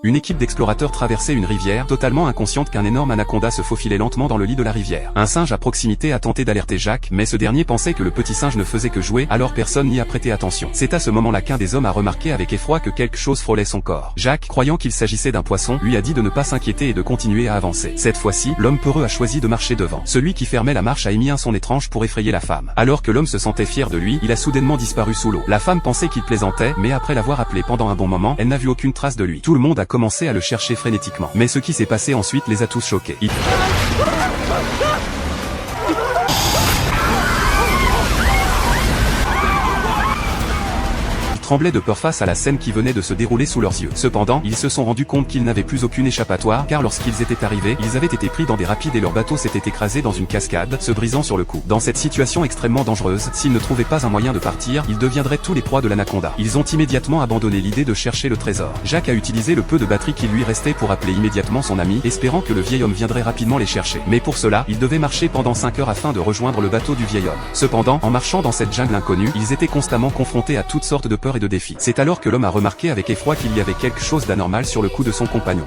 Une équipe d'explorateurs traversait une rivière, totalement inconsciente qu'un énorme anaconda se faufilait lentement dans le lit de la rivière. Un singe à proximité a tenté d'alerter Jacques, mais ce dernier pensait que le petit singe ne faisait que jouer, alors personne n'y a prêté attention. C'est à ce moment-là qu'un des hommes a remarqué avec effroi que quelque chose frôlait son corps. Jacques, croyant qu'il s'agissait d'un poisson, lui a dit de ne pas s'inquiéter et de continuer à avancer. Cette fois-ci, l'homme peureux a choisi de marcher devant. Celui qui fermait la marche a émis un son étrange pour effrayer la femme. Alors que l'homme se sentait fier de lui, il a soudainement disparu sous l'eau. La femme pensait qu'il plaisantait, mais après l'avoir appelé pendant un bon moment, elle n'a vu aucune trace de lui. Tout le monde a commencé à le chercher frénétiquement. Mais ce qui s'est passé ensuite les a tous choqués. Il tremblaient de peur face à la scène qui venait de se dérouler sous leurs yeux. Cependant, ils se sont rendus compte qu'ils n'avaient plus aucune échappatoire, car lorsqu'ils étaient arrivés, ils avaient été pris dans des rapides et leur bateau s'était écrasé dans une cascade, se brisant sur le coup. Dans cette situation extrêmement dangereuse, s'ils ne trouvaient pas un moyen de partir, ils deviendraient tous les proies de l'anaconda. Ils ont immédiatement abandonné l'idée de chercher le trésor. Jacques a utilisé le peu de batterie qui lui restait pour appeler immédiatement son ami, espérant que le vieil homme viendrait rapidement les chercher. Mais pour cela, il devait marcher pendant 5 heures afin de rejoindre le bateau du vieil homme. Cependant, en marchant dans cette jungle inconnue, ils étaient constamment confrontés à toutes sortes de peurs et de défis. C'est alors que l'homme a remarqué avec effroi qu'il y avait quelque chose d'anormal sur le cou de son compagnon.